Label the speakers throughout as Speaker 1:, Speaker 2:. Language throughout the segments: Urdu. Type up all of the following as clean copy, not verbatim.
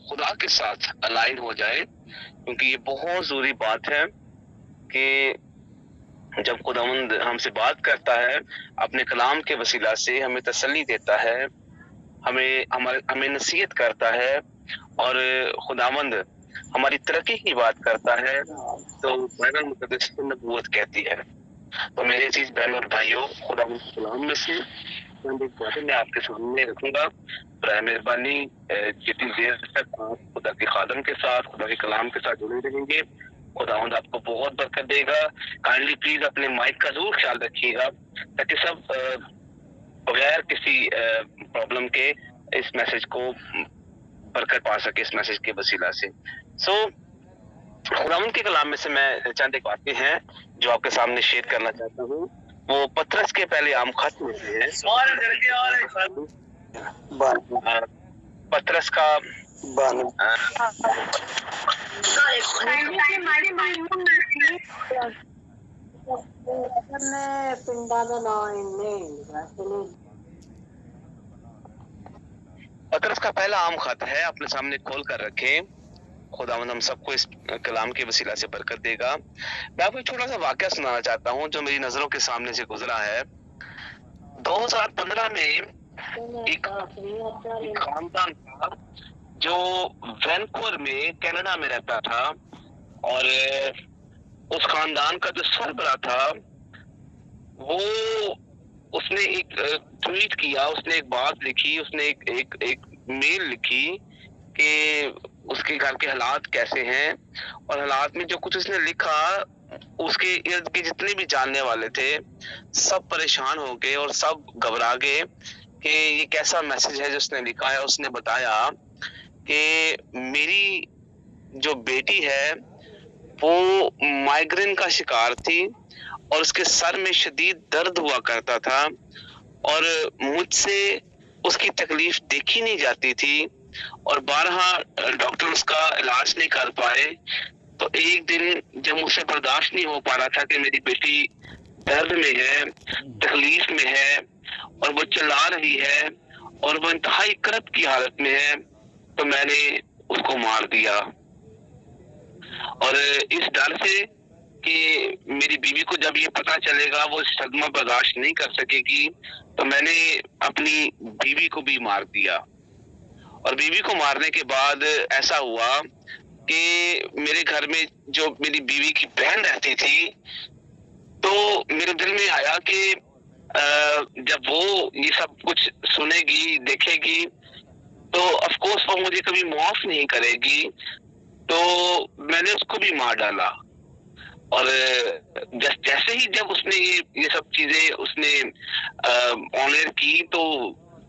Speaker 1: خدا کے ساتھ الائن ہو جائے، کیونکہ یہ بہت ضروری بات ہے کہ جب خداوند ہم سے بات کرتا ہے اپنے کلام کے وسیلہ سے، ہمیں تسلی دیتا ہے، ہمیں نصیحت کرتا ہے، اور خداوند ہماری ترقی کی بات کرتا ہے، تو بائبل مقدس نبوت کہتی ہے۔ تو میرے عزیز بہن اور بھائیوں، خداوند کے کلام میں سے چند ایک باتیں میں آپ کے سامنے رکھوں گا۔ برائے مہربانی جتنی دیر تک آپ خدا کے خادم کے ساتھ، خدا کے کلام کے ساتھ جڑے رہیں گے، خداوند آپ کو بہت برکت دے گا۔ کائنڈلی پلیز اپنے مائک کا ضرور خیال رکھیے گا، تاکہ سب بغیر کسی پرابلم کے اس میسج کو برکت پا سکے، اس میسج کے وسیلہ سے۔ خداوند کے کلام میں سے میں چند ایک باتیں ہیں جو آپ کے سامنے شیئر کرنا چاہتا ہوں۔ وہ پطرس کے پہلے عام خط میں سے ہے۔ پطرس کا پطرس کا پہلا عام خط ہے، اپنے سامنے کھول کر رکھیں۔ خداوند ہم سب کو اس کلام کے وسیلہ سے برکت دے گا۔ میں آپ کو ایک چھوٹا سا واقعہ سنانا چاہتا ہوں جو میری نظروں کے سامنے سے گزرا ہے۔ 2015 میں ایک خاندان تھا جو وینکوور میں کینیڈا میں رہتا تھا، اور اس خاندان کا جو سربراہ تھا وہ اس نے ایک ٹویٹ کیا، اس نے ایک بات لکھی، اس نے ایک میل لکھی کہ اس کے گھر کے حالات کیسے ہیں، اور حالات میں جو کچھ اس نے لکھا، اس کے ارد کے جتنے بھی جاننے والے تھے سب پریشان ہو گئے اور سب گھبرا گئے کہ یہ کیسا میسج ہے جو اس نے لکھا ہے۔ اس نے بتایا کہ میری جو بیٹی ہے وہ مائیگرین کا شکار تھی، اور اس کے سر میں شدید درد ہوا کرتا تھا، اور مجھ سے اس کی تکلیف دیکھی نہیں جاتی تھی، اور بارہا ڈاکٹر اس کا علاج نہیں کر پائے۔ تو ایک دن جب مجھ سے برداشت نہیں ہو پا رہا تھا کہ میری بیٹی درد میں ہے، تکلیف میں ہے، اور وہ چلا رہی ہے، اور وہ انتہائی کرب کی حالت میں ہے، تو میں نے اس کو مار دیا۔ اور اس ڈر سے کہ میری بیوی کو جب یہ پتا چلے گا وہ صدمہ برداشت نہیں کر سکے گی، تو میں نے اپنی بیوی کو بھی مار دیا۔ اور بیوی کو مارنے کے بعد ایسا ہوا کہ میرے گھر میں جو میری بیوی کی بہن رہتی تھی، تو میرے دل میں آیا کہ جب وہ یہ سب کچھ سنے گی، دیکھے گی، تو آف کورس وہ مجھے کبھی معاف نہیں کرے گی، تو میں نے اس کو بھی مار ڈالا۔ اور جیسے ہی جب اس نے یہ سب چیزیں اس نے آنر کی، تو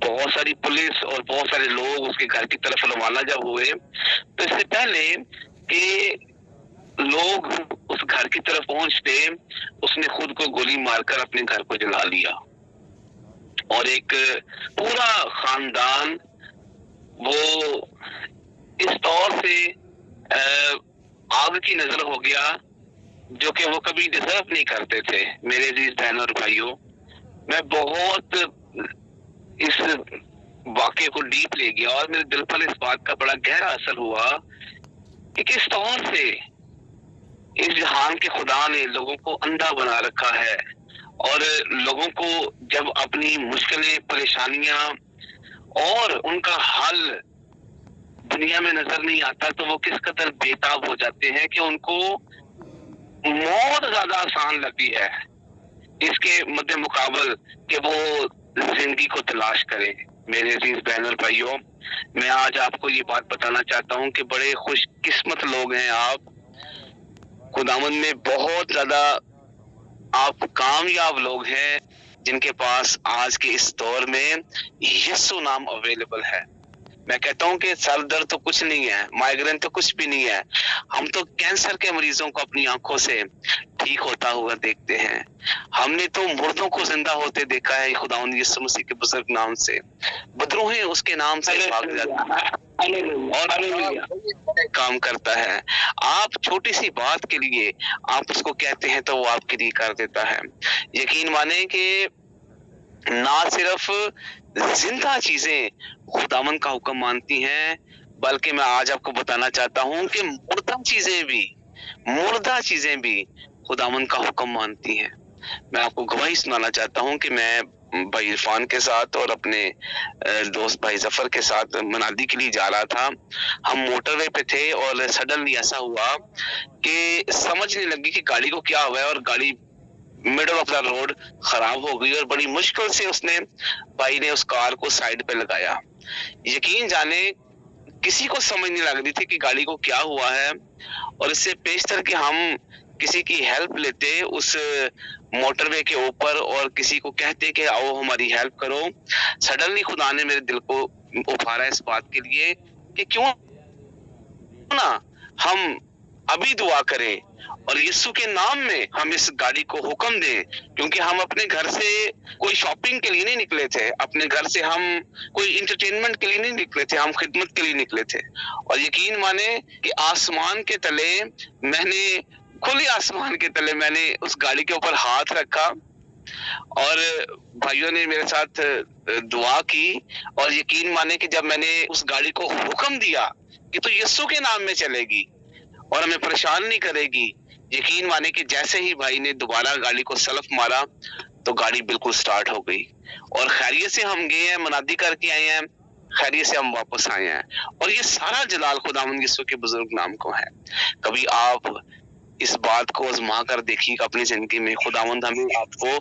Speaker 1: بہت ساری پولیس اور بہت سارے لوگ اس کے گھر کی طرف روانہ جب ہوئے، تو اس سے پہلے کہ لوگ اس گھر کی طرف پہنچتے، اس نے خود کو گولی مار کر اپنے گھر کو جلا لیا، اور ایک پورا خاندان وہ اس طور سے آگ کی نظر ہو گیا جو کہ وہ کبھی ڈیزرو نہیں کرتے تھے۔ میرے عزیز بہن اور بھائیوں، میں بہت اس واقعے کو ڈیپ لے گیا، اور میرے دل پر اس بات کا بڑا گہرا اثر ہوا کہ کس طور سے اس جہان کے خدا نے لوگوں کو اندھا بنا رکھا ہے، اور لوگوں کو جب اپنی مشکلیں، پریشانیاں اور ان کا حل دنیا میں نظر نہیں آتا، تو وہ کس قدر بےتاب ہو جاتے ہیں کہ ان کو موت زیادہ آسان لگتی ہے اس کے مد مقابل کہ وہ زندگی کو تلاش کرے۔ میرے عزیز بہن اور بھائیوں، میں آج آپ کو یہ بات بتانا چاہتا ہوں کہ بڑے خوش قسمت لوگ ہیں آپ، خداوند میں بہت زیادہ آپ کامیاب لوگ ہیں جن کے پاس آج کے اس دور میں یسوع نام اویلیبل ہے۔ میں کہتا ہوں کہ سر درد تو کچھ نہیں ہے، مائیگرین تو کچھ بھی نہیں ہے، ہم تو کینسر کے مریضوں کو اپنی آنکھوں سے ٹھیک ہوتا ہوا دیکھتے ہیں، ہم نے تو مردوں کو زندہ ہوتے دیکھا ہے خداوند یسوع مسیح کے بزرگ نام سے، بدروہیں اس کے نام سے بھاگ جاتی ہیں، اور کام کرتا ہے۔ آپ چھوٹی سی بات کے لیے آپ اس کو کہتے ہیں تو وہ آپ کے لیے کر دیتا ہے۔ یقین مانیں کہ نہ صرف زندہ چیزیں خداوند کا حکم مانتی ہیں، بلکہ میں آج آپ کو بتانا چاہتا ہوں کہ مردہ چیزیں بھی خداوند کا حکم مانتی ہیں۔ میں آپ کو گواہی سنانا چاہتا ہوں کہ میں بھائی عرفان کے ساتھ اور اپنے دوست بھائی ظفر کے ساتھ منادی کے لیے جا رہا تھا۔ ہم موٹر وے پہ تھے اور سڈنلی ایسا ہوا کہ سمجھ نہیں لگی کہ گاڑی کو کیا ہوا ہے، اور گاڑی مڈل آف دا روڈ خراب ہو گئی، اور بڑی مشکل سے بھائی نے اس کار کو سائڈ پہ لگایا۔ یقین جانے کسی کو سمجھ نہیں لگ رہی تھی کہ گاڑی کو کیا ہوا ہے، اور اس سے پیشتر کہ ہم کسی کی ہیلپ لیتے اس موٹر وے کے اوپر اور کسی کو کہتے کہ آؤ ہماری ہیلپ کرو، سڈنلی خدا نے میرے دل کو ابھارا اس بات کے لیے کہ کیوں نہ ہم ابھی دعا کریں اور یسوع کے نام میں ہم اس گاڑی کو حکم دیں، کیونکہ ہم اپنے گھر سے کوئی شاپنگ کے لیے نہیں نکلے تھے، اپنے گھر سے ہم کوئی انٹرٹینمنٹ کے لیے نہیں نکلے تھے، ہم خدمت کے لیے نکلے تھے۔ اور یقین مانے کہ آسمان کے تلے کھلے آسمان کے تلے میں نے اس گاڑی کے اوپر ہاتھ رکھا، اور بھائیوں نے میرے ساتھ دعا کی، اور یقین مانے کہ جب میں نے اس گاڑی کو حکم دیا کہ تو یسوع کے نام میں چلے گی اور ہمیں پریشان نہیں کرے گی، یقین مانے کہ جیسے ہی بھائی نے دوبارہ گاڑی کو سلف مارا تو گاڑی بالکل سٹارٹ ہو گئی، اور خیریت سے ہم گئے ہیں، منادی کر کے آئے ہیں، خیریت سے ہم واپس آئے ہیں، اور یہ سارا جلال خداوند یسوع کے بزرگ نام کو ہے۔ کبھی آپ اس بات کو آزما کر دیکھیے گا اپنی زندگی میں، خداوند ہمیں آپ کو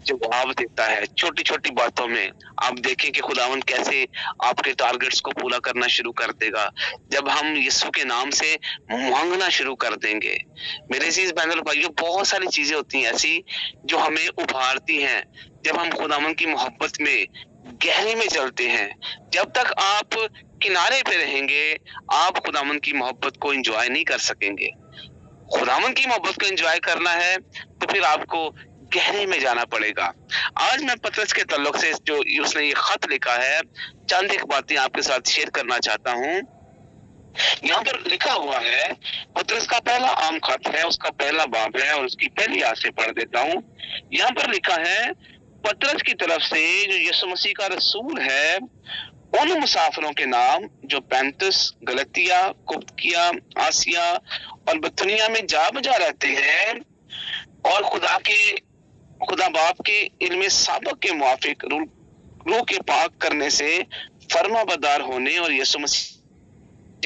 Speaker 1: جواب دیتا ہے چھوٹی چھوٹی باتوں میں۔ آپ دیکھیں کہ خداوند کیسے آپ کے ٹارگٹس کو پورا کرنا شروع کر دے گا جب ہم یسوع کے نام سے مانگنا شروع کر دیں گے۔ میرے عزیز بہن اور بھائیوں، بہت ساری چیزیں ہوتی ہیں ایسی جو ہمیں ابھارتی ہیں جب ہم خداوند کی محبت میں گہرے میں چلتے ہیں۔ جب تک آپ کنارے پہ رہیں گے آپ خداوند کی محبت کو انجوائے نہیں کر سکیں گے۔ خداوند کی محبت کو انجوائے کرنا ہے تو پھر آپ کو گہرے میں جانا پڑے گا۔ آج میں پطرس کے تعلق سے جو اس نے یہ خط لکھا ہے، چند ایک باتیں آپ کے ساتھ شیئر کرنا چاہتا ہوں۔ یہاں پر لکھا ہوا ہے، پطرس کا پہلا عام خط ہے، اس کا پہلا باب ہے، اور اس کی پہلی آیت سے پڑھ دیتا ہوں۔ یہاں پر لکھا ہے، پطرس کی طرف سے جو یسوع مسیح کا رسول ہے، ان مسافروں کے نام جو پینتس، گلتیا، قبطیہ، آسیا اور بطنیہ میں جا بجا رہتے ہیں، اور خدا باپ کے علم سابق کے موافق روح کے پاک کرنے سے فرما بردار ہونے اور یسوع مسیح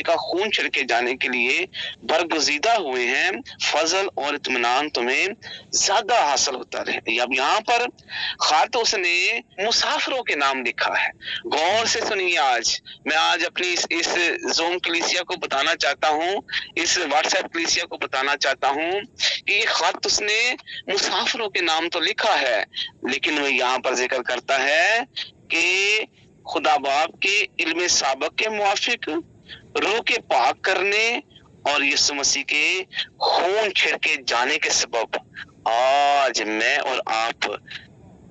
Speaker 1: کا خون چھڑکے جانے کے لیے برگزیدہ ہوئے ہیں، فضل اور اطمینان تمہیں زیادہ حاصل ہوتا رہے۔ اب یہاں پر خط اس نے مسافروں کے نام لکھا ہے۔ غور سے سنیے، میں آج اپنی اس زوم کلیسیا کو بتانا چاہتا ہوں، اس واٹس ایپ کلیسیا کو بتانا چاہتا ہوں کہ یہ خط اس نے مسافروں کے نام تو لکھا ہے، لیکن وہ یہاں پر ذکر کرتا ہے کہ خدا باپ کے علم سابق کے موافق روح کے پاک کرنے اور یسوع مسیح کے خون چھڑکے جانے کے سبب آج میں اور آپ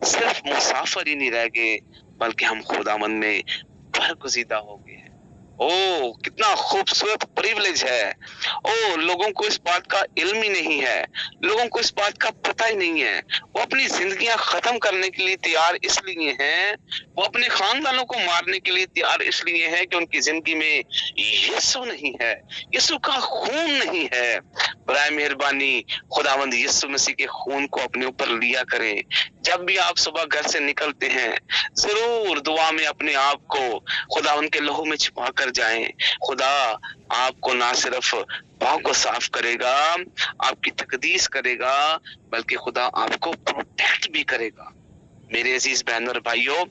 Speaker 1: صرف مسافر ہی نہیں رہ گئے، بلکہ ہم خداوند میں برگزیدہ ہو گئے ہیں۔ کتنا خوبصورت پریولیج ہے۔ لوگوں کو اس بات کا علم ہی نہیں ہے، لوگوں کو اس بات کا پتہ ہی نہیں ہے۔ وہ اپنی زندگیاں ختم کرنے کے لیے تیار اس لیے ہیں، وہ اپنے خاندانوں کو مارنے کے لیے تیار اس لیے ہیں کہ ان کی زندگی میں یسوع نہیں ہے، یسوع کا خون نہیں ہے۔ برائے مہربانی خداوند یسوع مسیح کے خون کو اپنے اوپر لیا کریں۔ جب بھی آپ صبح گھر سے نکلتے ہیں ضرور دعا میں اپنے آپ کو خداوند کے لہو میں چھپا کر جائیں۔ خدا آپ کو نہ صرف پاؤں کو صاف کرے گا، آپ کی تقدیس کرے گا، بلکہ خدا آپ کو پروٹیکٹ بھی کرے گا۔ میرے عزیز بہن اور بھائیوں،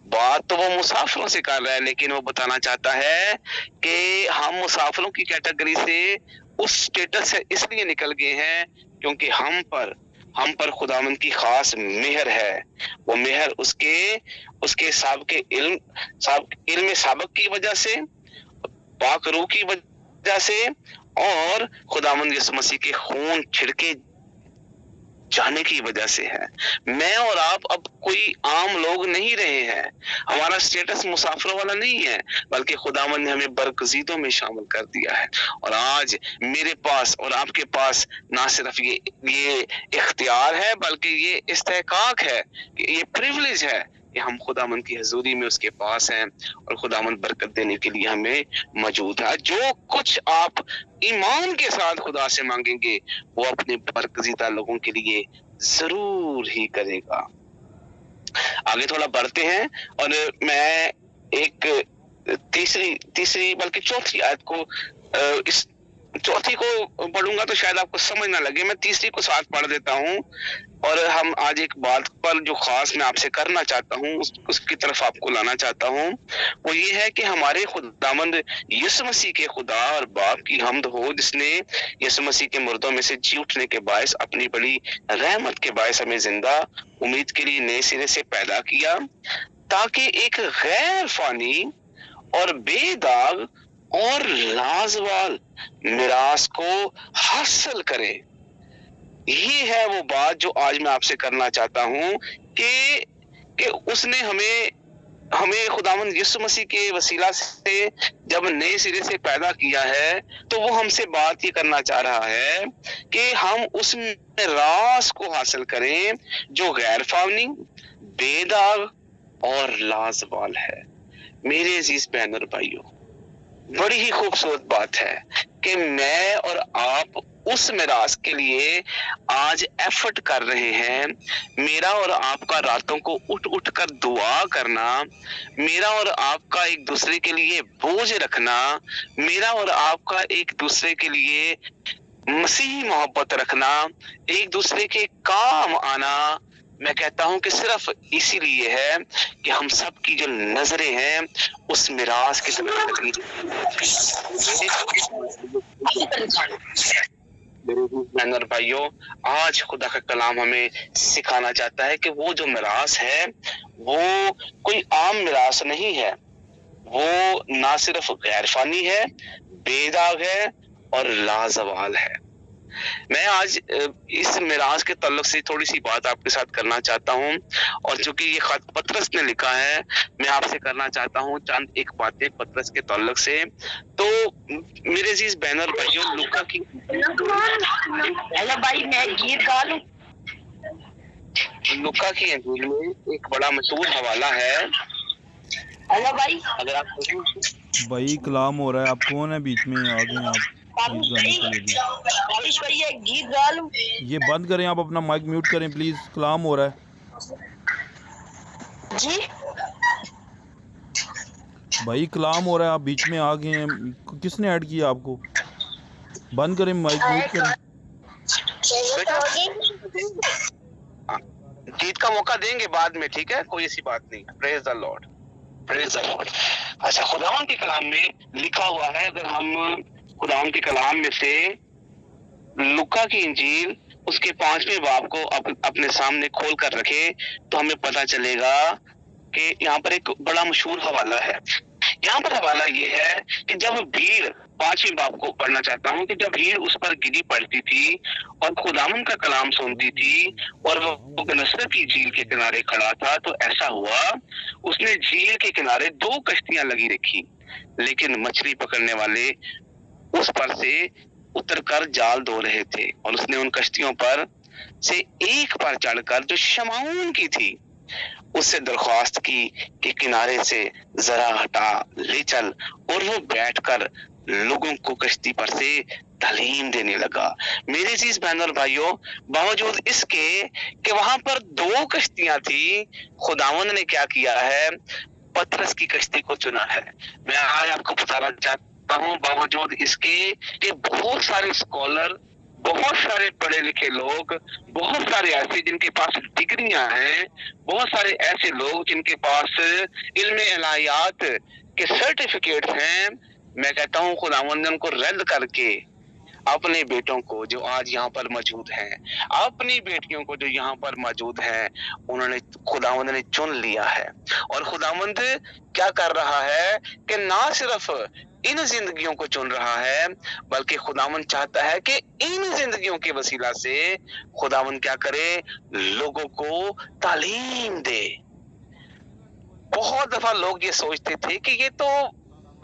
Speaker 1: بات تو وہ مسافروں سے کر رہا ہے، لیکن وہ بتانا چاہتا ہے کہ ہم مسافروں کی کیٹیگری سے اس سٹیٹس سے اس لیے نکل گئے ہیں کیونکہ ہم پر خداوند کی خاص مہر ہے۔ وہ مہر اس کے سابق علم سابق کی وجہ سے، پاک روح کی وجہ سے، اور خداوند یسوع مسیح کے خون چھڑکے جانے کی وجہ سے ہے۔ میں اور آپ اب کوئی عام لوگ نہیں رہے ہیں، ہمارا سٹیٹس مسافروں والا نہیں ہے، بلکہ خداوند نے ہمیں برگزیدوں میں شامل کر دیا ہے۔ اور آج میرے پاس اور آپ کے پاس نہ صرف یہ اختیار ہے، بلکہ یہ استحقاق ہے، یہ پریولیج ہے کہ ہم خداوند کی حضوری میں اس کے پاس ہیں اور خداوند برکت دینے کے لیے ہمیں موجود ہے. جو کچھ آپ ایمان کے ساتھ خدا سے مانگیں گے وہ اپنے برگزیدہ لوگوں کے لیے ضرور ہی کرے گا. آگے تھوڑا بڑھتے ہیں اور میں ایک تیسری بلکہ چوتھی آیت کو اس چوتھی کو پڑھوں گا تو شاید آپ کو سمجھ نہ لگے. میں تیسری کو ساتھ پڑھ دیتا ہوں اور ہم آج ایک بات پر جو خاص میں آپ سے کرنا چاہتا ہوں اس کی طرف آپ کو لانا چاہتا ہوں. وہ یہ ہے کہ ہمارے خداوند یسوع مسیح کے خدا اور باپ کی حمد ہو جس نے یسوع مسیح کے مردوں میں سے جی اٹھنے کے باعث اپنی بڑی رحمت کے باعث ہمیں زندہ امید کے لیے نئے سرے سے پیدا کیا تاکہ ایک غیر فانی اور بے داغ اور لازوال میراث کو حاصل کرے. یہی ہے وہ بات جو آج میں آپ سے کرنا چاہتا ہوں کہ اس نے ہمیں خداوند یسوع مسیح کے وسیلہ سے جب نئے سرے سے پیدا کیا ہے تو وہ ہم سے بات یہ کرنا چاہ رہا ہے کہ ہم اس میراث کو حاصل کریں جو غیر فانی، بے داغ اور لازوال ہے. میرے عزیز بہن اور بھائیوں، بڑی ہی خوبصورت بات ہے کہ میں اور آپ اس میراث کے لیے آج ایفرٹ کر رہے ہیں. میرا اور آپ کا راتوں کو اٹھ کر دعا کرنا، میرا اور آپ کا ایک دوسرے کے لیے بوجھ رکھنا، میرا اور آپ کا ایک دوسرے کے لیے مسیحی محبت رکھنا، ایک دوسرے کے کام آنا، میں کہتا ہوں کہ صرف اسی لیے ہے کہ ہم سب کی جو نظریں ہیں اس میراث کی طرف لگی. بہن اور بھائیوں، آج خدا کا کلام ہمیں سکھانا چاہتا ہے کہ وہ جو میراث ہے وہ کوئی عام میراث نہیں ہے. وہ نہ صرف غیر فانی ہے، بے داغ ہے اور لازوال ہے. میں آج اس میراث کے تعلق سے تھوڑی سی بات آپ کے ساتھ کرنا چاہتا ہوں اور چونکہ یہ خط پطرس نے لکھا ہے میں آپ سے کرنا چاہتا ہوں چند ایک باتیں پطرس کے تعلق سے. تو میرے عزیز بہن اور بھائیوں، لوکا کی لوکا کی انجیل میں ایک بڑا مشہور حوالہ ہے. اگر آپ
Speaker 2: بھائی کلام ہو رہا ہے، آپ کون ہے بیچ میں آ گئے آپ گیت گانے کے لیے؟ یہ بند کریں، آپ اپنا مائک میوٹ کریں پلیز، کلام ہو رہا ہے.
Speaker 1: جی
Speaker 2: بھائی کلام ہو رہا ہے، آپ بیچ میں آ گئے ہیں، کس نے ایڈ کیا آپ کو؟ بند کریں، مائک میوٹ کریں.
Speaker 1: گیت کا موقع دیں گے بعد میں، ٹھیک ہے، کوئی ایسی بات نہیں. پریز دی لارڈ، پریز دی لارڈ. اچھا، خداوند کے کلام میں لکھا ہوا ہے، اگر ہم خداوند کے کلام میں سے لوکا کی انجیل اس کے 5ویں باب کو اپنے سامنے کھول کر رکھے تو ہمیں پتہ چلے گا کہ یہاں پر ایک بڑا مشہور حوالہ ہے. یہاں پر حوالہ یہ ہے کہ جب بھیڑ، 5ویں باب کو پڑھنا چاہتا ہوں، کہ جب بھیڑ اس پر گری پڑتی تھی اور خداوند کا کلام سنتی تھی اور وہ گنسرت کی جھیل کے کنارے کھڑا تھا تو ایسا ہوا اس نے جھیل کے کنارے 2 کشتیاں لگی رکھی، لیکن مچھلی پکڑنے والے اس پر سے اتر کر جال دھو رہے تھے اور اس نے ان کشتیوں پر سے ایک پر چڑھ کر جو شمعون کی تھی اس سے درخواست کی کہ کنارے سے ذرا ہٹا لے چل، اور وہ بیٹھ کر لوگوں کو کشتی پر سے تعلیم دینے لگا. میرے عزیز بہن اور بھائیوں، باوجود اس کے کہ وہاں پر 2 کشتیاں تھی، خداوند نے کیا کیا ہے؟ پطرس کی کشتی کو چنا ہے. میں آج آپ کو بتانا چاہتا ہوں، باوجود اس کے کہ بہت سارے اسکالر، بہت سارے پڑھے لکھے لوگ، بہت سارے ایسے جن کے پاس ڈگریاں ہیں، بہت سارے ایسے لوگ جن کے پاس علم الہیات کے سرٹیفکیٹ ہیں، میں کہتا ہوں خداوند نے ان کو رد کر کے اپنے بیٹوں کو جو آج یہاں پر موجود ہیں، اپنی بیٹیوں کو جو یہاں پر موجود ہیں، انہوں نے خداوند نے چن لیا ہے. اور خداوند کیا کر رہا ہے کہ نہ صرف ان زندگیوں کو چن رہا ہے بلکہ خداوند چاہتا ہے کہ ان زندگیوں کے وسیلہ سے خداوند کیا کرے؟ لوگوں کو تعلیم دے. بہت دفعہ لوگ یہ سوچتے تھے کہ یہ تو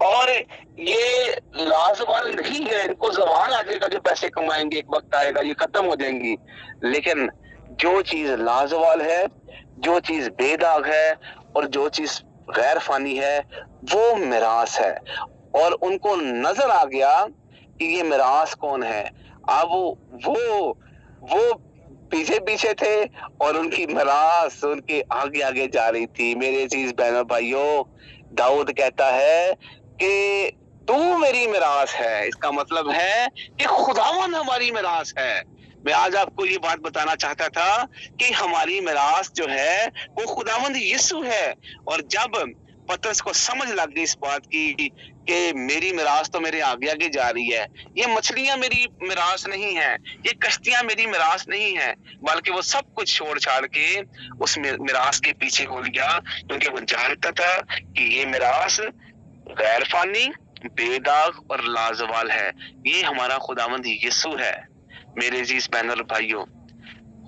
Speaker 1: اور یہ لازوال نہیں ہے، ان کو زمان آ جائے گا جو پیسے کمائیں گے، ایک وقت آئے گا یہ ختم ہو جائیں گی، لیکن جو چیز لازوال ہے، جو چیز بے داغ ہے، اور جو چیز غیر فانی ہے، وہ میراث ہے۔ اور ان کو نظر آ گیا کہ یہ میراث کون ہے۔ اب وہ پیچھے پیچھے تھے اور ان کی میراث ان کے آگے آگے جا رہی تھی۔ میرے عزیز بہنوں بھائیوں، داؤد کہتا ہے کہ تو میری میراث ہے، اس کا مطلب ہے کہ خداوند ہماری میراث ہے۔ میں آج آپ کو یہ بات بتانا چاہتا تھا کہ ہماری میراث جو ہے وہ خداوند یسوع ہے۔ اور جب پترس کو سمجھ لگ گئی اس بات کی کہ میری میراث تو میرے آگے آگے جا رہی ہے، یہ مچھلیاں میری میراث نہیں ہیں، یہ کشتیاں میری میراث نہیں ہیں، بلکہ وہ سب کچھ چھوڑ چھاڑ کے اس میراث کے پیچھے ہو گیا، کیونکہ وہ جانتا تھا کہ یہ میراث غیر فانی، بے داغ اور لازوال ہے۔ یہ ہمارا خداوند یسوع ہے۔ میرے عزیز بہن اور بھائیوں،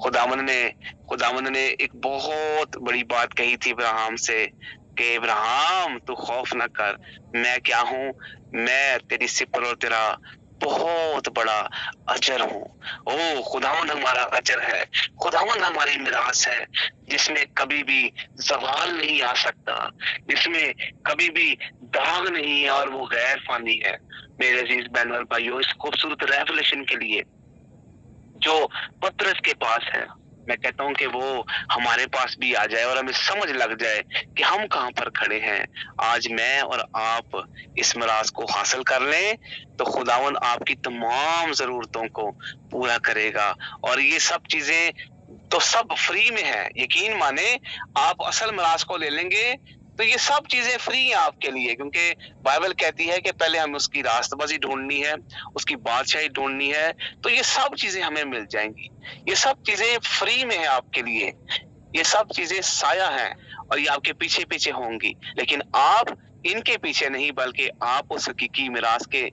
Speaker 1: خداوند نے ایک بہت بڑی بات کہی تھی ابراہیم سے کہ ابراہیم تو خوف نہ کر، میں کیا ہوں، میں تیری سپر اور تیرا بہت بڑا اجر ہوں۔ او خداوند ہمارا اجر ہے، خداوند ہماری میراث ہے، جس میں کبھی بھی زوال نہیں آ سکتا، جس میں کبھی بھی داغ نہیں ہے، اور وہ غیر فانی ہے۔ میرے عزیز بہن اور بھائیوں، اس خوبصورت ریولیشن کے لیے جو پترس کے پاس ہے، میں کہتا ہوں کہ وہ ہمارے پاس بھی آ جائے اور ہمیں سمجھ لگ جائے کہ ہم کہاں پر کھڑے ہیں۔ آج میں اور آپ اس میراث کو حاصل کر لیں تو خداوند آپ کی تمام ضرورتوں کو پورا کرے گا، اور یہ سب چیزیں تو سب فری میں ہے۔ یقین مانے، آپ اصل میراث کو لے لیں گے تو یہ سب چیزیں فری ہیں آپ کے لیے، کیونکہ بائبل کہتی ہے کہ پہلے ہمیں اس کی راست بازی ڈھونڈنی ہے، اس کی بادشاہی ڈھونڈنی ہے، تو یہ سب چیزیں ہمیں مل جائیں گی۔ یہ سب چیزیں فری میں ہیں آپ کے لیے، یہ سب چیزیں سایہ ہیں، اور یہ آپ کے پیچھے پیچھے ہوں گی، لیکن آپ ان کے پیچھے نہیں، بلکہ آپ اس حقیقی میراث کے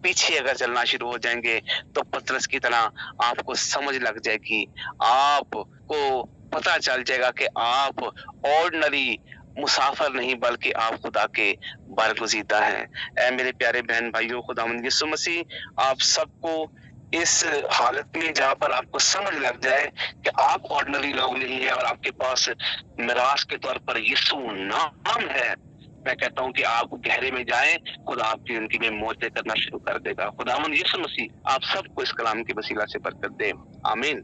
Speaker 1: پیچھے اگر چلنا شروع ہو جائیں گے تو پترس کی طرح آپ کو سمجھ لگ جائے گی، آپ کو پتہ چل جائے گا کہ آپ آرڈنری مسافر نہیں، بلکہ آپ خدا کے برگزیدہ ہیں۔ اے میرے پیارے بہن بھائیوں، خداوند یسوع مسیح آپ سب کو اس حالت میں جہاں پر آپ کو سمجھ لگ جائے کہ آپ آرڈنری لوگ نہیں ہیں، اور آپ کے پاس میراث کے طور پر یسوع نام ہے، میں کہتا ہوں کہ آپ گہرے میں جائیں، خدا آپ کی زندگی میں معجزے کرنا شروع کر دے گا۔ خداوند یسوع مسیح آپ سب کو اس کلام کے وسیلہ سے برکت دے، آمین۔